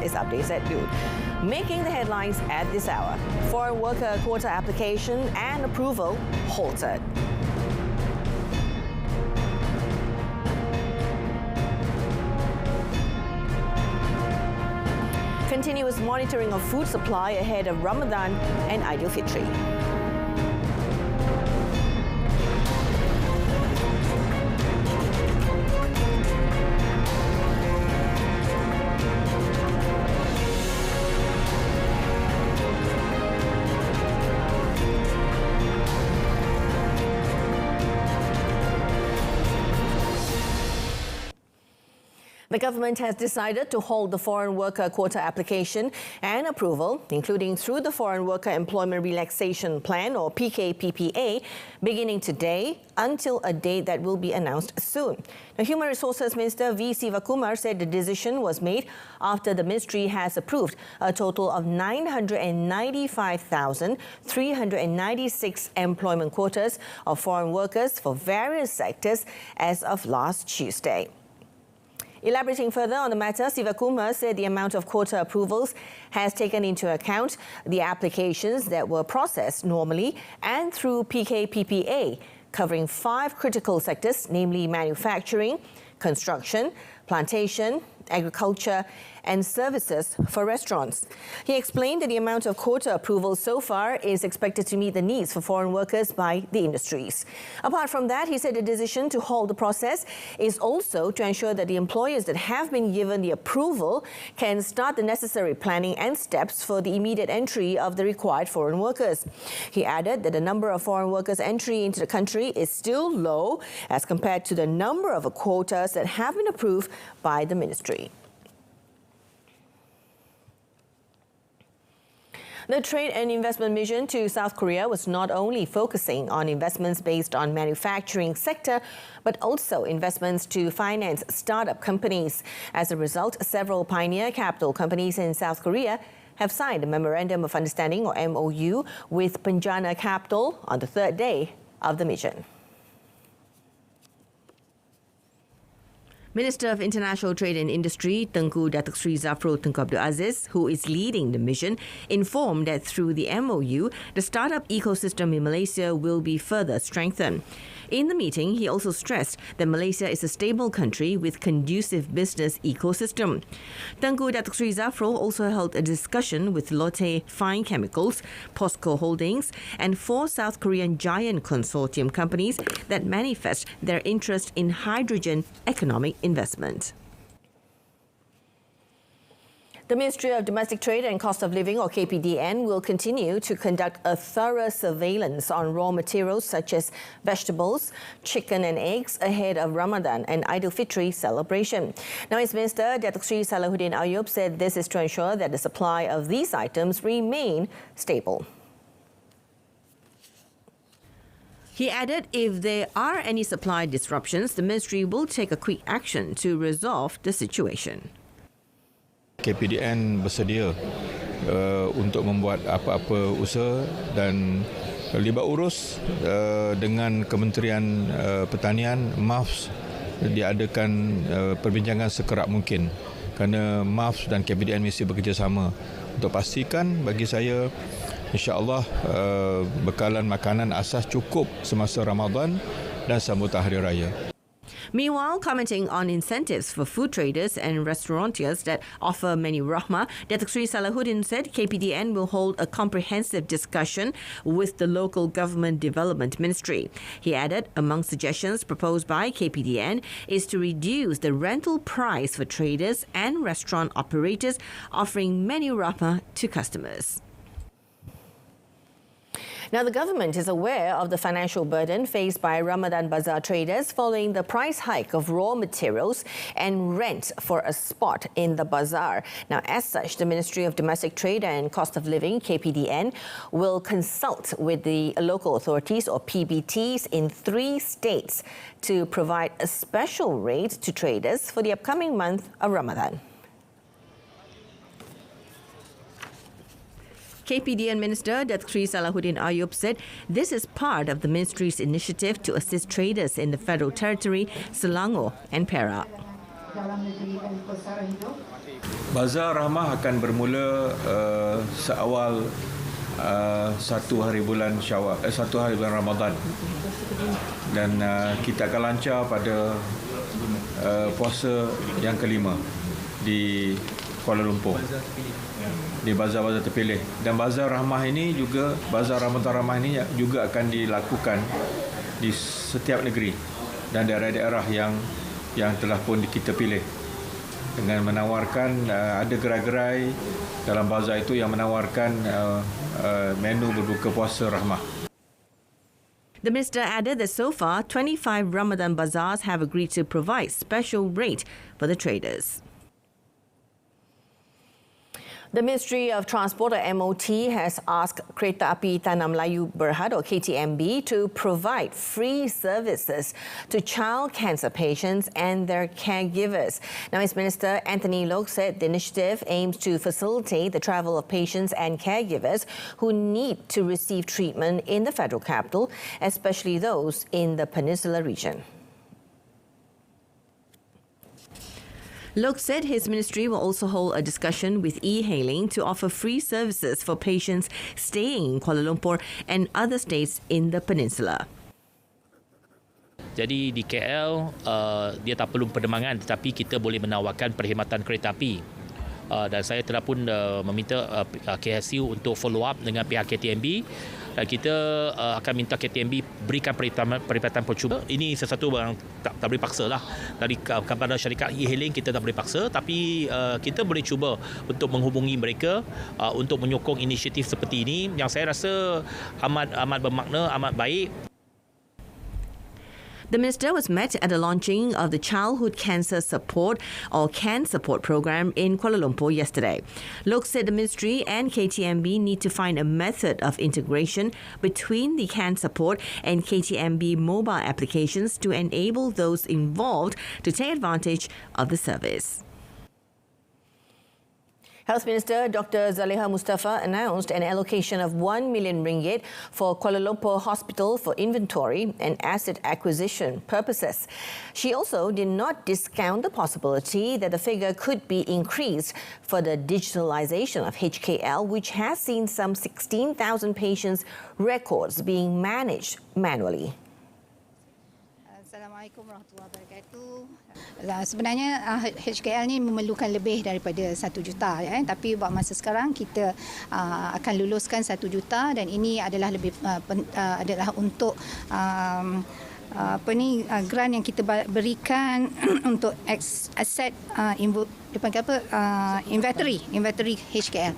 is updates at noon. Making the headlines at this hour. Foreign worker quota application and approval halted. Continuous monitoring of food supply ahead of Ramadan and Aidilfitri. The government has decided to hold the foreign worker quota application and approval, including through the Foreign Worker Employment Relaxation Plan or PKPPA, beginning today until a date that will be announced soon. Now, Human Resources Minister V. Sivakumar said the decision was made after the ministry has approved a total of 995,396 employment quotas of foreign workers for various sectors as of last Tuesday. Elaborating further on the matter, Sivakumar said the amount of quota approvals has taken into account the applications that were processed normally and through PKPPA, covering 5 critical sectors, namely manufacturing, construction, plantation, agriculture and services for restaurants. He explained that the amount of quota approvals so far is expected to meet the needs for foreign workers by the industries. Apart from that, he said the decision to halt the process is also to ensure that the employers that have been given the approval can start the necessary planning and steps for the immediate entry of the required foreign workers. He added that the number of foreign workers entry into the country is still low as compared to the number of quotas that have been approved by the ministry. The Trade and Investment Mission to South Korea was not only focusing on investments based on manufacturing sector, but also investments to finance startup companies. As a result, several pioneer capital companies in South Korea have signed a Memorandum of Understanding or MOU with Penjana Capital on the 3rd day of the mission. Minister of International Trade and Industry, Tengku Datuk Sri Zafrul Tunku Abdul Aziz, who is leading the mission, informed that through the MOU, the startup ecosystem in Malaysia will be further strengthened. In the meeting, he also stressed that Malaysia is a stable country with conducive business ecosystem. Tengku Datuk Sri Zafrul also held a discussion with Lotte Fine Chemicals, POSCO Holdings, and 4 South Korean giant consortium companies that manifest their interest in hydrogen economic investment. The Ministry of Domestic Trade and Cost of Living, or KPDN, will continue to conduct a thorough surveillance on raw materials such as vegetables, chicken and eggs ahead of Ramadan and Aidilfitri celebration. Now, its Minister, Datuk Sri Salahuddin Ayub, said this is to ensure that the supply of these items remain stable. He added if there are any supply disruptions, the ministry will take a quick action to resolve the situation. KPDN bersedia untuk membuat apa-apa usaha dan libat urus dengan Kementerian Pertanian. MAFS diadakan perbincangan sekerap mungkin kerana MAFS dan KPDN mesti bekerjasama untuk pastikan bagi saya insya-Allah bekalan makanan asas cukup semasa Ramadan dan sambutan Hari Raya. Meanwhile, commenting on incentives for food traders and restaurateurs that offer menu rahmah, Datuk Sri Salahuddin said KPDN will hold a comprehensive discussion with the local government development ministry. He added, among suggestions proposed by KPDN is to reduce the rental price for traders and restaurant operators offering menu rahmah to customers. Now, the government is aware of the financial burden faced by Ramadan Bazaar traders following the price hike of raw materials and rent for a spot in the bazaar. Now, as such, the Ministry of Domestic Trade and Cost of Living, KPDN, will consult with the local authorities or PBTs in 3 states to provide a special rate to traders for the upcoming month of Ramadan. KPDN Minister Datuk Sri Salahuddin Ayub said this is part of the ministry's initiative to assist traders in the Federal Territory, Selangor and Perak. Bazar Rahmah akan bermula seawal satu hari bulan Ramadan, dan kita akan lancar pada puasa yang kelima di Kuala Lumpur, di bazar-bazar terpilih. Dan Bazar Rahmah ini juga, Bazar Ramadan Rahmah ini juga akan dilakukan di setiap negeri dan daerah-daerah yang telah pun kita pilih, dengan menawarkan ada gerai-gerai dalam bazar itu yang menawarkan menu berbuka puasa rahmah. The minister added that so far, 25 Ramadan bazaars have agreed to provide special rate for the traders. The Ministry of Transport, or MOT, has asked Kereta Api Tanah Melayu Berhad, or KTMB, to provide free services to child cancer patients and their caregivers. Now, its Minister Anthony Loke said the initiative aims to facilitate the travel of patients and caregivers who need to receive treatment in the Federal Capital, especially those in the Peninsula region. Loke said his ministry will also hold a discussion with e-hailing to offer free services for patients staying in Kuala Lumpur and other states in the peninsula. Jadi di KL, dia tak perlu perkembangan, tetapi kita boleh menawarkan perkhidmatan kereta api. Dan saya telah pun meminta KSU untuk follow up dengan pihak KTMB. Dan kita akan minta KTMB berikan perkhidmatan percuma. Ini sesuatu yang tak boleh paksa lah. Dari kepada syarikat e-hailing kita tak boleh paksa, tapi kita boleh cuba untuk menghubungi mereka untuk menyokong inisiatif seperti ini yang saya rasa amat bermakna, amat baik. The minister was met at the launching of the Childhood Cancer Support or CAN Support program in Kuala Lumpur yesterday. Loke said the ministry and KTMB need to find a method of integration between the CAN Support and KTMB mobile applications to enable those involved to take advantage of the service. Health Minister Dr. Zaliha Mustafa announced an allocation of RM1 million for Kuala Lumpur Hospital for inventory and asset acquisition purposes. She also did not discount the possibility that the figure could be increased for the digitalization of HKL, which has seen some 16,000 patients' records being managed manually. Assalamualaikum warahmatullahi wabarakatuh. Sebenarnya HKL ni memerlukan lebih daripada 1 juta, tapi buat masa sekarang kita akan luluskan 1 juta, dan ini adalah adalah untuk grant yang kita berikan untuk aset inventory HKL.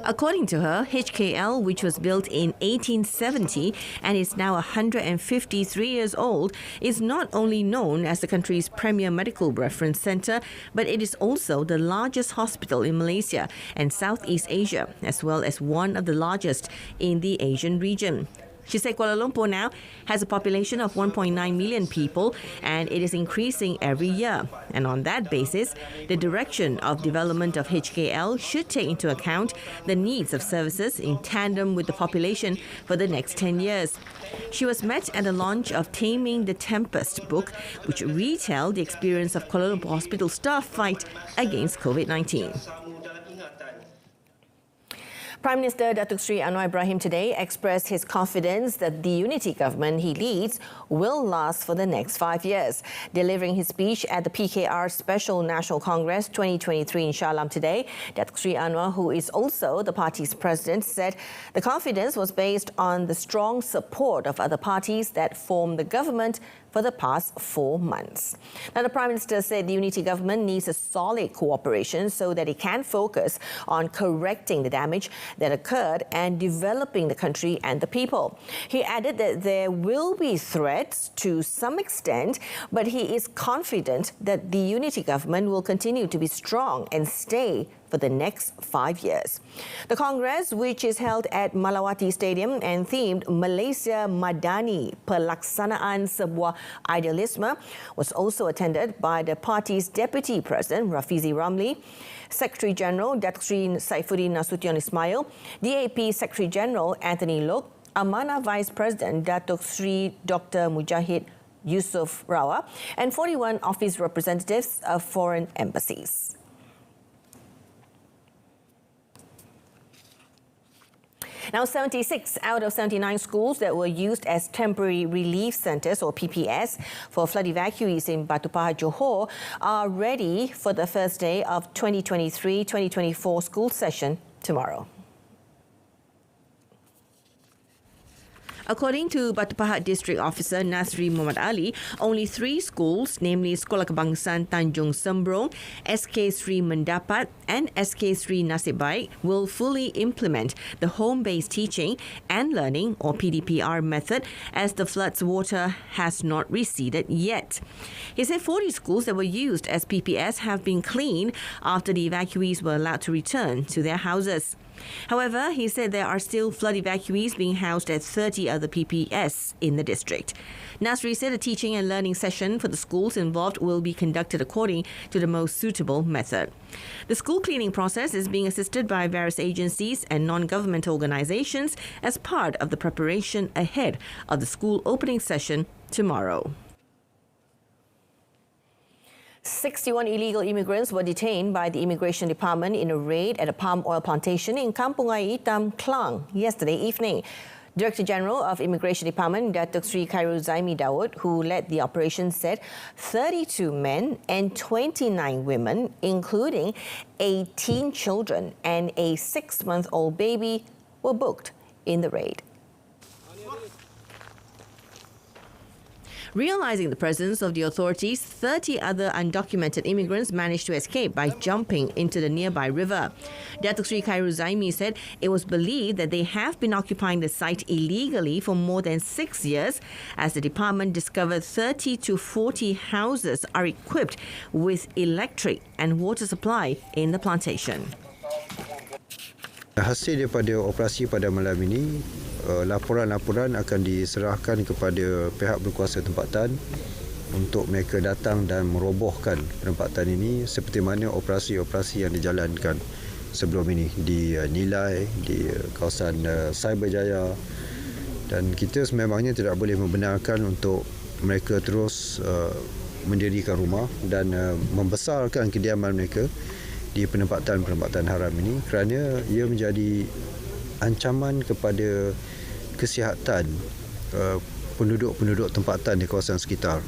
According to her, HKL, which was built in 1870 and is now 153 years old, is not only known as the country's premier medical reference centre, but it is also the largest hospital in Malaysia and Southeast Asia, as well as one of the largest in the Asian region. She said Kuala Lumpur now has a population of 1.9 million people, and it is increasing every year. And on that basis, the direction of development of HKL should take into account the needs of services in tandem with the population for the next 10 years. She was met at the launch of Taming the Tempest book, which retell the experience of Kuala Lumpur Hospital staff fight against COVID-19. Prime Minister Datuk Seri Anwar Ibrahim today expressed his confidence that the unity government he leads will last for the next 5 years. Delivering his speech at the PKR Special National Congress 2023 in Shah Alam today, Datuk Seri Anwar, who is also the party's president, said the confidence was based on the strong support of other parties that formed the government for the past 4 months. Now, the Prime Minister said the unity government needs a solid cooperation so that it can focus on correcting the damage that occurred and developing the country and the people. He added that there will be threats to some extent, but he is confident that the unity government will continue to be strong and stay for the next 5 years. The Congress, which is held at Malawati Stadium and themed Malaysia Madani Pelaksanaan Sebuah Idealisme, was also attended by the party's Deputy President Rafizi Ramli, Secretary General Datuk Seri Saifuddin Nasution Ismail, DAP Secretary General Anthony Loke, Amanah Vice President Datuk Seri Dr. Mujahid Yusof Rawa, and 41 office representatives of foreign embassies. Now, 76 out of 79 schools that were used as temporary relief centres, or PPS, for flood evacuees in Batu Pahat, Johor are ready for the first day of 2023-2024 school session tomorrow. According to Batu Pahat District Officer Nasri Muhammad Ali, only 3 schools, namely Sekolah Kebangsaan Tanjung Sembrong, SK Sri Mendapat and SK Sri Nasib Baik, will fully implement the home-based teaching and learning, or PDPR method, as the flood's water has not receded yet. He said 40 schools that were used as PPS have been cleaned after the evacuees were allowed to return to their houses. However, he said there are still flood evacuees being housed at 30 other PPS in the district. Nasri said a teaching and learning session for the schools involved will be conducted according to the most suitable method. The school cleaning process is being assisted by various agencies and non-government organizations as part of the preparation ahead of the school opening session tomorrow. 61 illegal immigrants were detained by the Immigration Department in a raid at a palm oil plantation in Kampung Air Hitam, Klang, yesterday evening. Director General of Immigration Department, Datuk Sri Khairul Zaimi Daud, who led the operation, said 32 men and 29 women, including 18 children and a 6-month-old baby, were booked in the raid. Realizing the presence of the authorities, 30 other undocumented immigrants managed to escape by jumping into the nearby river. Datuk Sri Khairul Zaimi said it was believed that they have been occupying the site illegally for more than 6 years, as the department discovered 30 to 40 houses are equipped with electric and water supply in the plantation. Hasil daripada operasi pada malam ini, laporan-laporan akan diserahkan kepada pihak berkuasa tempatan untuk mereka datang dan merobohkan penempatan ini seperti mana operasi-operasi yang dijalankan sebelum ini di Nilai, di kawasan Cyberjaya, dan kita sememangnya tidak boleh membenarkan untuk mereka terus mendirikan rumah dan membesarkan kediaman mereka di penempatan-penempatan haram ini kerana ia menjadi ancaman kepada kesihatan penduduk-penduduk tempatan di kawasan sekitar.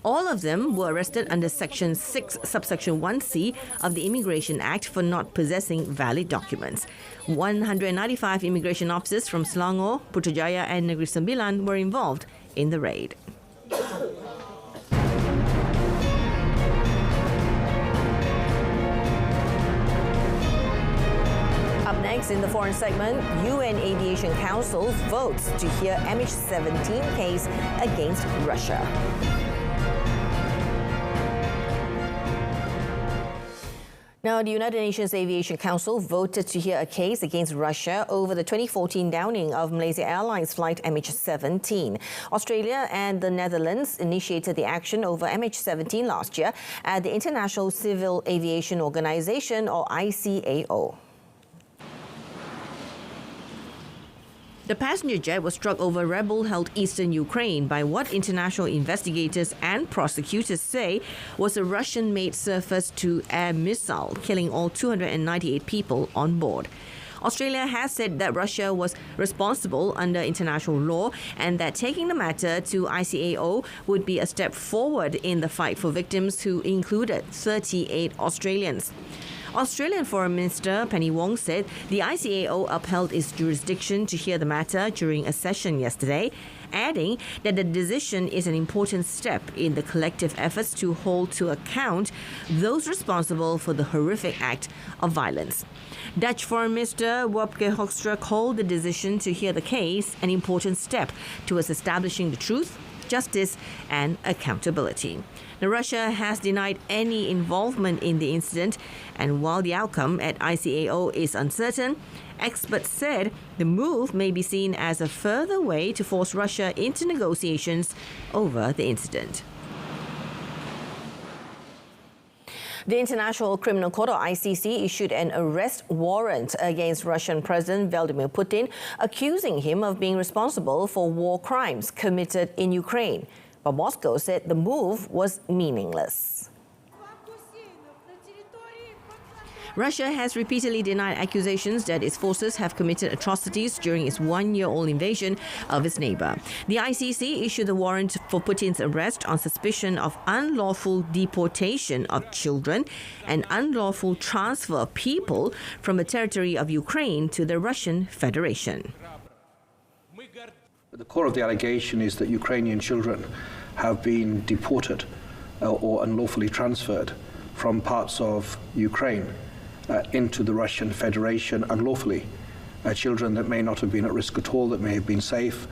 All of them were arrested under Section 6, Subsection 1C of the Immigration Act for not possessing valid documents. 195 immigration officers from Selangor, Putrajaya and Negeri Sembilan were involved in the raid. Up next in the foreign segment, UN Aviation Council votes to hear MH17 case against Russia. Now, the United Nations Aviation Council voted to hear a case against Russia over the 2014 downing of Malaysia Airlines flight MH17. Australia and the Netherlands initiated the action over MH17 last year at the International Civil Aviation Organization, or ICAO. The passenger jet was struck over rebel-held eastern Ukraine by what international investigators and prosecutors say was a Russian-made surface-to-air missile, killing all 298 people on board. Australia has said that Russia was responsible under international law and that taking the matter to ICAO would be a step forward in the fight for victims, who included 38 Australians. Australian Foreign Minister Penny Wong said the ICAO upheld its jurisdiction to hear the matter during a session yesterday, adding that the decision is an important step in the collective efforts to hold to account those responsible for the horrific act of violence. Dutch Foreign Minister Wopke Hoekstra called the decision to hear the case an important step towards establishing the truth, justice and accountability. Now, Russia has denied any involvement in the incident, and while the outcome at ICAO is uncertain, experts said the move may be seen as a further way to force Russia into negotiations over the incident. The International Criminal Court, or ICC, issued an arrest warrant against Russian President Vladimir Putin, accusing him of being responsible for war crimes committed in Ukraine. But Moscow said the move was meaningless. Russia has repeatedly denied accusations that its forces have committed atrocities during its one-year-old invasion of its neighbour. The ICC issued a warrant for Putin's arrest on suspicion of unlawful deportation of children and unlawful transfer of people from the territory of Ukraine to the Russian Federation. The core of the allegation is that Ukrainian children have been deported or unlawfully transferred from parts of Ukraine into the Russian Federation unlawfully. Children that may not have been at risk at all, that may have been safe.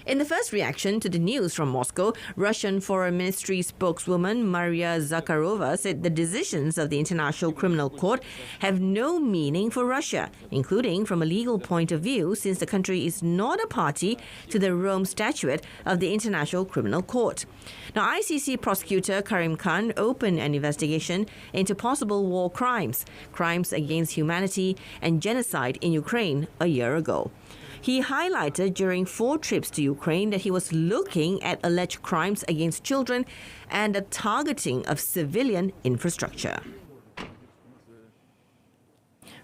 In the first reaction to the news from Moscow, Russian Foreign Ministry spokeswoman Maria Zakharova said the decisions of the International Criminal Court have no meaning for Russia, including from a legal point of view, since the country is not a party to the Rome Statute of the International Criminal Court. Now, ICC prosecutor Karim Khan opened an investigation into possible war crimes, crimes against humanity, and genocide in Ukraine a year ago. He highlighted during 4 trips to Ukraine that he was looking at alleged crimes against children and the targeting of civilian infrastructure.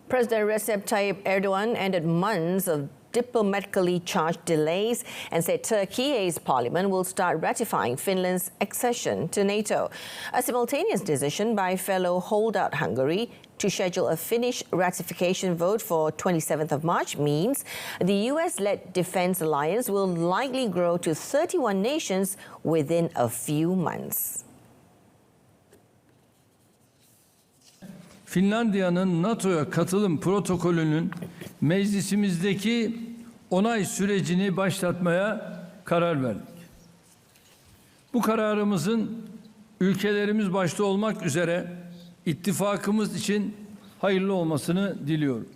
President Recep Tayyip Erdogan ended months of diplomatically charged delays and said Turkey's parliament will start ratifying Finland's accession to NATO. A simultaneous decision by fellow holdout Hungary to schedule a Finnish ratification vote for 27th of March means the US-led defense alliance will likely grow to 31 nations within a few months. Finlandiya'nın NATO'ya katılım protokolünün meclisimizdeki onay sürecini başlatmaya karar verdik. Bu kararımızın ülkelerimiz başta olmak üzere ittifakımız için hayırlı olmasını diliyorum.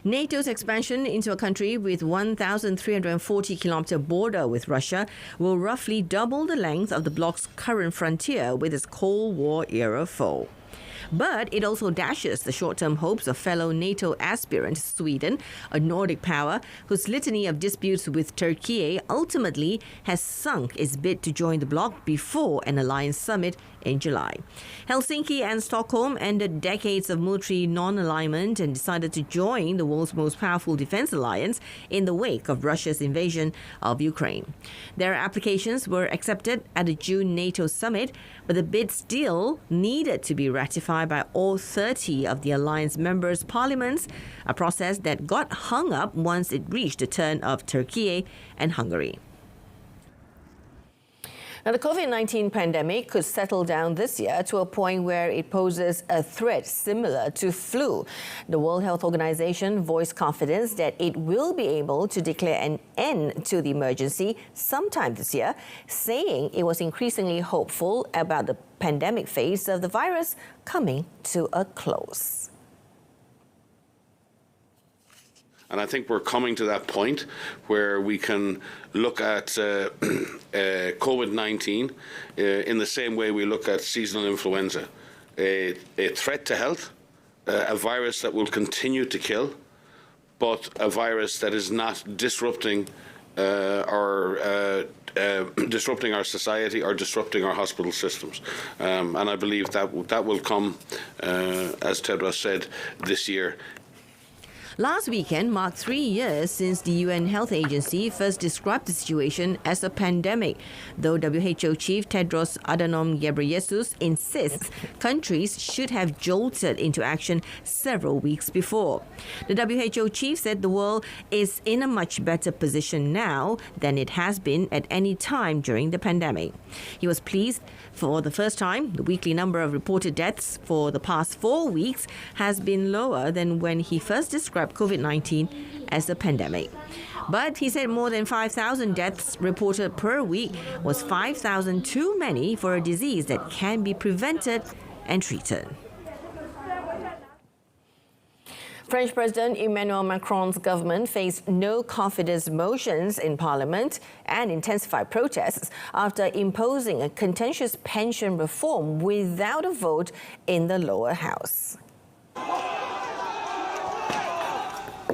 NATO's expansion into a country with 1,340 kilometer border with Russia will roughly double the length of the bloc's current frontier with its Cold War era foe. But it also dashes the short-term hopes of fellow NATO aspirant Sweden, a Nordic power whose litany of disputes with Turkey ultimately has sunk its bid to join the bloc before an alliance summit in July. Helsinki and Stockholm ended decades of military non-alignment and decided to join the world's most powerful defense alliance in the wake of Russia's invasion of Ukraine. Their applications were accepted at the June NATO summit, but the bid still needed to be ratified by all 30 of the alliance members' parliaments, a process that got hung up once it reached the turn of Turkey and Hungary. Now, the COVID-19 pandemic could settle down this year to a point where it poses a threat similar to flu. The World Health Organization voiced confidence that it will be able to declare an end to the emergency sometime this year, saying it was increasingly hopeful about the pandemic phase of the virus coming to a close. And I think we're coming to that point where we can look at COVID-19 in the same way we look at seasonal influenza, a threat to health, a virus that will continue to kill, but a virus that is not disrupting disrupting our society or disrupting our hospital systems. And I believe that will come, as Tedros said, this year. Last weekend marked 3 years since the UN Health Agency first described the situation as a pandemic, though WHO Chief Tedros Adhanom Ghebreyesus insists countries should have jolted into action several weeks before. The WHO chief said the world is in a much better position now than it has been at any time during the pandemic. He was pleased for the first time the weekly number of reported deaths for the past 4 weeks has been lower than when he first described COVID-19 as a pandemic. But he said more than 5,000 deaths reported per week was 5,000 too many for a disease that can be prevented and treated. French President Emmanuel Macron's government faced no confidence motions in Parliament and intensified protests after imposing a contentious pension reform without a vote in the lower house.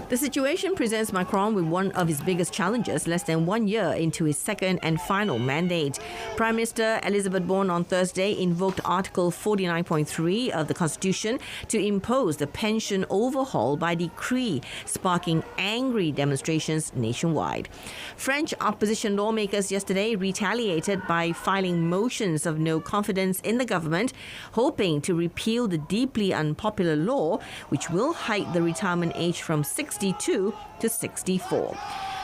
The situation presents Macron with one of his biggest challenges less than 1 year into his second and final mandate. Prime Minister Elizabeth Borne on Thursday invoked Article 49.3 of the Constitution to impose the pension overhaul by decree, sparking angry demonstrations nationwide. French opposition lawmakers yesterday retaliated by filing motions of no confidence in the government, hoping to repeal the deeply unpopular law, which will hike the retirement age from 62 to 64.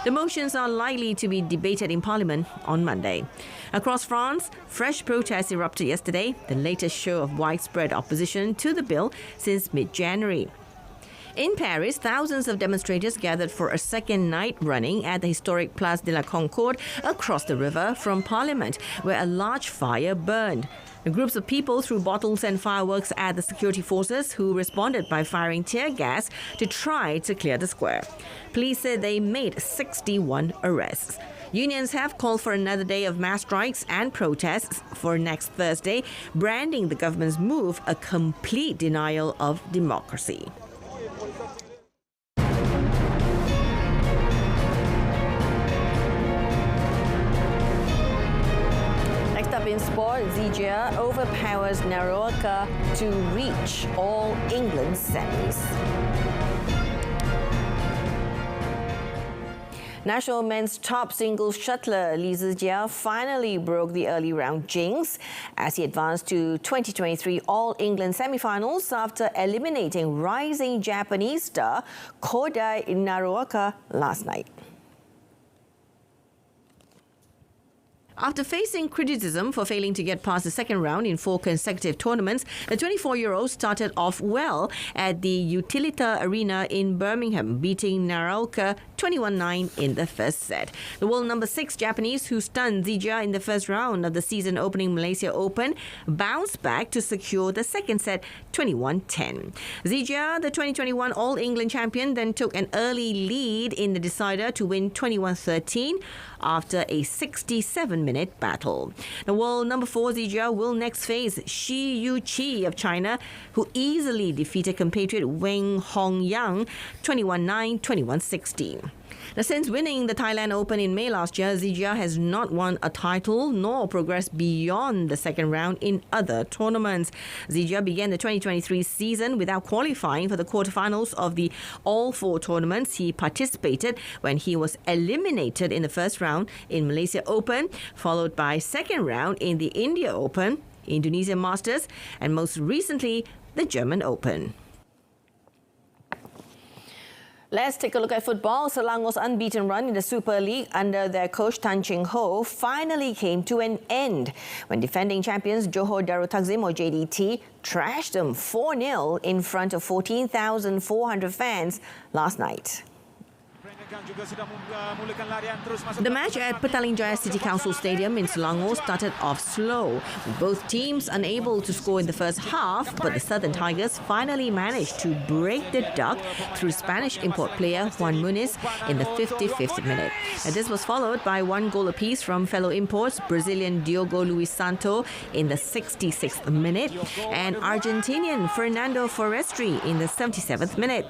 The motions are likely to be debated in Parliament on Monday. Across France, fresh protests erupted yesterday, the latest show of widespread opposition to the bill since mid-January. In Paris, thousands of demonstrators gathered for a second night running at the historic Place de la Concorde across the river from Parliament, where a large fire burned. Groups of people threw bottles and fireworks at the security forces, who responded by firing tear gas to try to clear the square. Police said they made 61 arrests. Unions have called for another day of mass strikes and protests for next Thursday, branding the government's move a complete denial of democracy. In sport, Zija overpowers Naroka to reach All England semis. National men's top singles shuttler Li Zijia finally broke the early round jinx as he advanced to 2023 All England semi-finals after eliminating rising Japanese star Kodai Naruoka last night. After facing criticism for failing to get past the second round in 4 consecutive tournaments, the 24-year-old started off well at the Utilita Arena in Birmingham, beating Naruoka 21-9 in the first set. The world number 6 Japanese, who stunned Zijia in the first round of the season-opening Malaysia Open, bounced back to secure the second set 21-10. Zijia, the 2021 All-England champion, then took an early lead in the decider to win 21-13 after a 67-minute battle. The world number 4 Zijia will next face Shi Yuqi of China, who easily defeated compatriot Weng Hongyang 21-9, 21-16. Now, since winning the Thailand Open in May last year, Zijia has not won a title nor progressed beyond the second round in other tournaments. Zijia began the 2023 season without qualifying for the quarterfinals of the all 4 tournaments he participated when he was eliminated in the first round in Malaysia Open, followed by second round in the India Open, Indonesian Masters, and most recently the German Open. Let's take a look at football. Selangor's unbeaten run in the Super League under their coach Tan Cheng Ho finally came to an end when defending champions Johor Darul Takzim, or JDT, trashed them 4-0 in front of 14,400 fans last night. The match at Petaling Jaya City Council Stadium in Selangor started off slow, with both teams unable to score in the first half, but the Southern Tigers finally managed to break the duck through Spanish import player Juan Muniz in the 55th minute. And this was followed by 1 goal apiece from fellow imports Brazilian Diogo Luis Santo in the 66th minute and Argentinian Fernando Forestri in the 77th minute.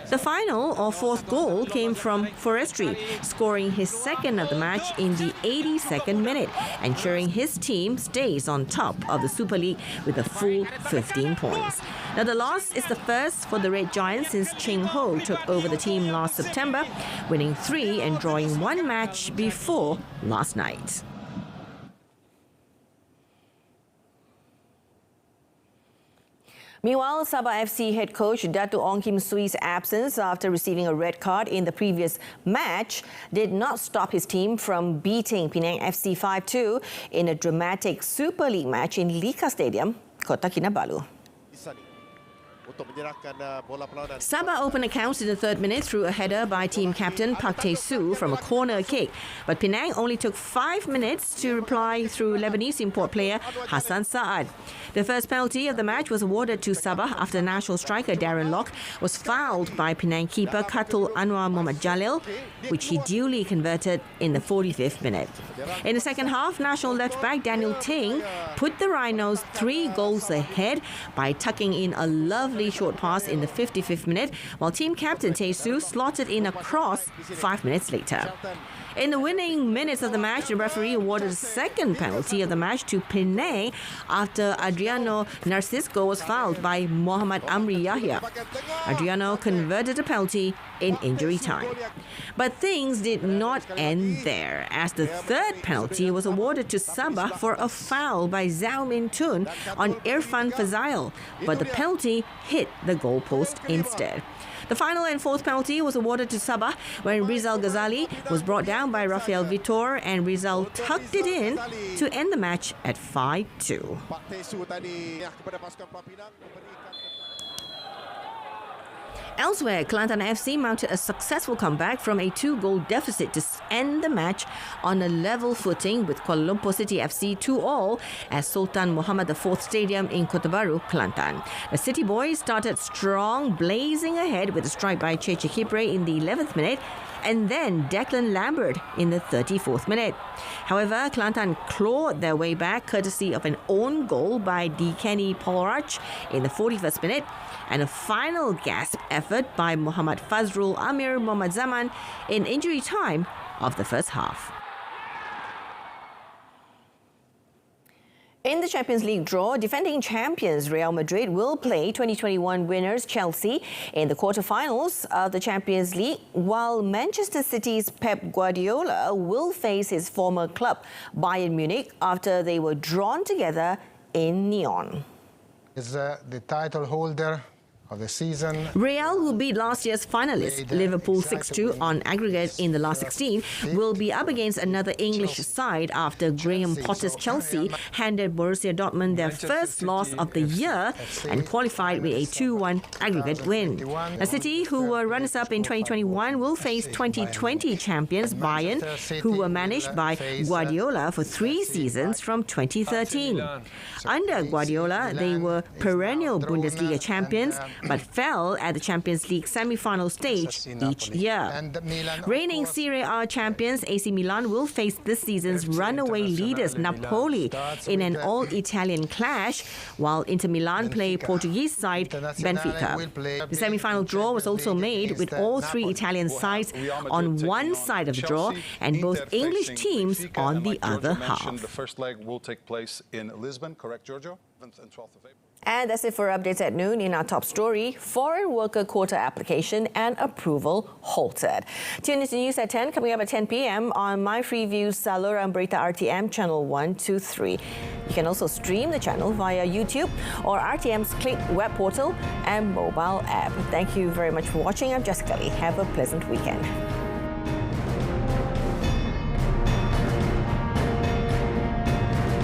The final, or 4th goal, came from Forestri, scoring his second of the match in the 82nd minute, ensuring his team stays on top of the Super League with a full 15 points. Now, the loss is the first for the Red Giants since Cheng Ho took over the team last September, winning 3 and drawing 1 match before last night. Meanwhile, Sabah FC head coach Datuk Ong Kim Sui's absence after receiving a red card in the previous match did not stop his team from beating Penang FC 5-2 in a dramatic Super League match in Lika Stadium, Kota Kinabalu. Sabah opened accounts in the 3rd minute through a header by team captain Pak Tae-soo from a corner kick. But Penang only took 5 minutes to reply through Lebanese import player Hassan Saad. The first penalty of the match was awarded to Sabah after national striker Darren Lock was fouled by Penang keeper Katul Anwar Mohamed Jalil, which he duly converted in the 45th minute. In the second half, national left-back Daniel Ting put the Rhinos 3 goals ahead by tucking in a lovely lovely short pass in the 55th minute, while team captain Tae Soo slotted in a cross 5 minutes later. In the winning minutes of the match, the referee awarded the second penalty of the match to Penang after Adriano Narcisco was fouled by Muhammad Amri Yahya. Adriano converted a penalty in injury time. But things did not end there, as the third penalty was awarded to Sabah for a foul by Zhao Min Tun on Irfan Fazail, but the penalty hit the goalpost instead. The final and fourth penalty was awarded to Sabah when Rizal Ghazali was brought down by Rafael Vitor, and Rizal tucked it in to end the match at 5-2. Elsewhere, Kelantan FC mounted a successful comeback from a 2-goal deficit to end the match on a level footing with Kuala Lumpur City FC 2-2 at Sultan Muhammad IV Stadium in Kota Baru, Kelantan. The City boys started strong, blazing ahead with a strike by Cheche Kipre in the 11th minute, and then Declan Lambert in the 34th minute. However, Kelantan clawed their way back courtesy of an own goal by Kenny Polrach in the 41st minute, and a final gasp effort by Muhammad Fazrul Amir Muhammad Zaman in injury time of the first half. In the Champions League draw, defending champions Real Madrid will play 2021 winners Chelsea in the quarterfinals of the Champions League, while Manchester City's Pep Guardiola will face his former club Bayern Munich after they were drawn together in Nyon. Is the title holder of the season. Real, who beat last year's finalist Liverpool 6-2 on aggregate in the last 16, will be up against another English side after Graham Potter's Chelsea handed Borussia Dortmund their first loss of the year and qualified with a 2-1 aggregate win. The City, who were runners-up in 2021, will face 2020 champions Bayern, who were managed by Guardiola for 3 seasons from 2013. Under Guardiola, they were perennial Bundesliga champions, but fell at the Champions League semi-final stage each year. Reigning Serie A champions AC Milan will face this season's runaway leaders Napoli in an all-Italian clash, while Inter Milan play Portuguese side Benfica. The semi-final draw was also made with all 3 Italian sides on one side of the draw and both English teams on the other half. The first leg will take place in Lisbon, correct, Giorgio? 11th and 12th of April. And that's it for updates at noon. In our top story, foreign worker quota application and approval halted. Tune into News at 10, coming up at 10 p.m. on My Freeview, Saluran Berita RTM, channel 123. You can also stream the channel via YouTube or RTM's Click web portal and mobile app. Thank you very much for watching. I'm Jessica Lee. Have a pleasant weekend.